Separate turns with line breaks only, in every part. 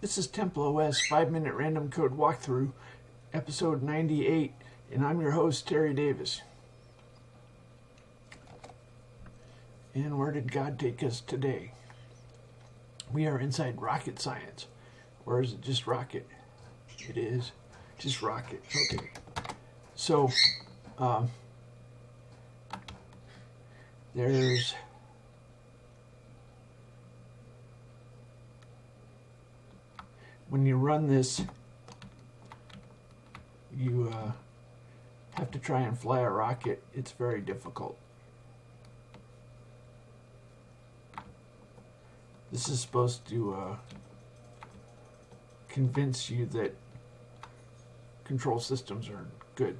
This is TempleOS 5-minute random code walkthrough, episode 98, and I'm your host, Terry Davis. And where did God take us today? We are inside rocket science. Or is it just rocket? It is just rocket. Okay. So, there's when you run this, you have to try and fly a rocket. It's very difficult. This is supposed to convince you that control systems are good.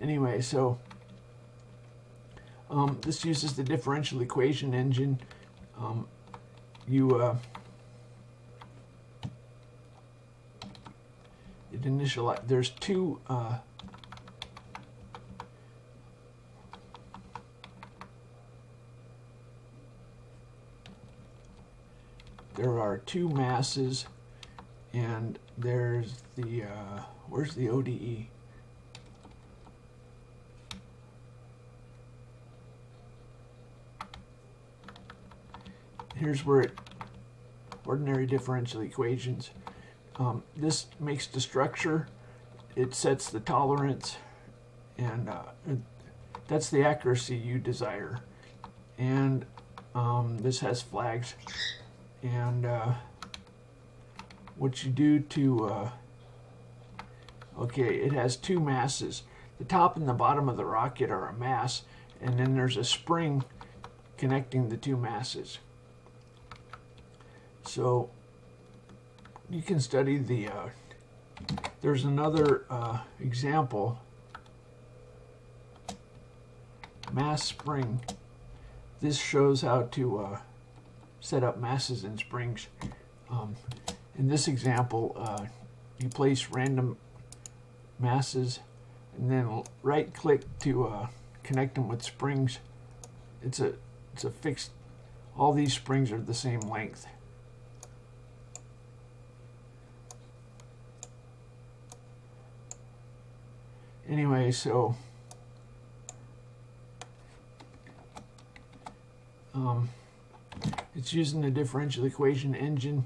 Anyway, so this uses the differential equation engine. There's two there are two masses, and there's the where's the ODE? Here's where ordinary differential equations. This makes the structure, it sets the tolerance, and that's the accuracy you desire. And this has flags, and what you do to, okay, it has two masses. The top and the bottom of the rocket are a mass, and then there's a spring connecting the two masses. So you can study the, there's another example, mass spring. This shows how to set up masses and springs. In this example, you place random masses and then right click to connect them with springs. It's a fixed, all these springs are the same length. Anyway, so it's using the differential equation engine,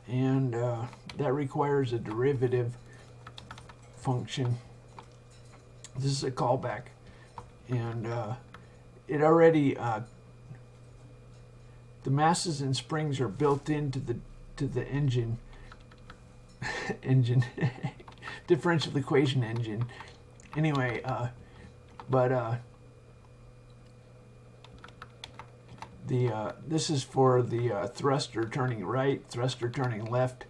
and that requires a derivative function. This is a callback, and it already the masses and springs are built into the engine differential equation engine. Anyway, this is for the thruster turning right, thruster turning left.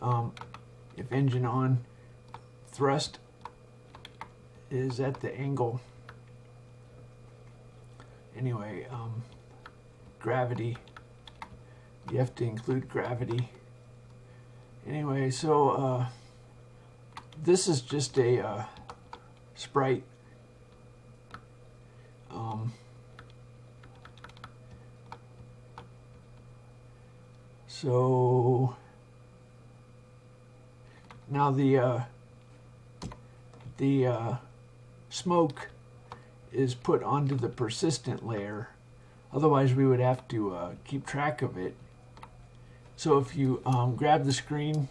If engine on, thrust is at the angle. Anyway, gravity, you have to include gravity. Anyway, so this is just a sprite. So now the smoke is put onto the persistent layer. Otherwise, we would have to keep track of it. So if you grab the screen,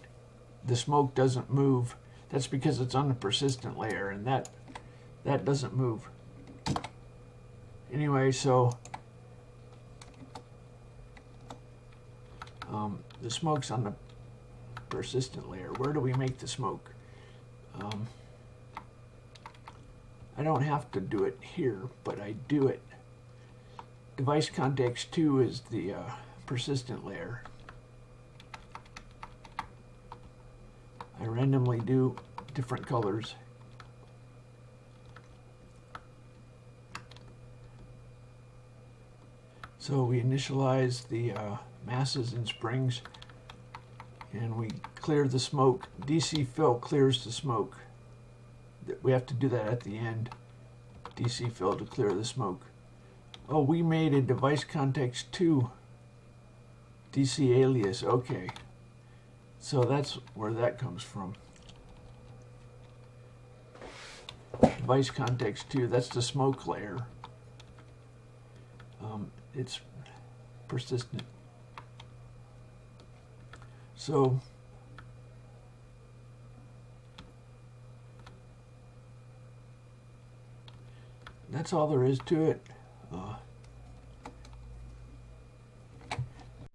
the smoke doesn't move. That's because it's on the persistent layer, and that doesn't move. Anyway, so the smoke's on the persistent layer. Where do we make the smoke? I don't have to do it here, but I do it. Device context 2 is the persistent layer. I randomly do different colors. So we initialize the masses and springs, and we clear the smoke. DC fill clears the smoke. We have to do that at the end. DC fill to clear the smoke. Oh, we made a device context 2 DC alias, okay. So that's where that comes from. Device context 2, that's the smoke layer. It's persistent. So that's all there is to it.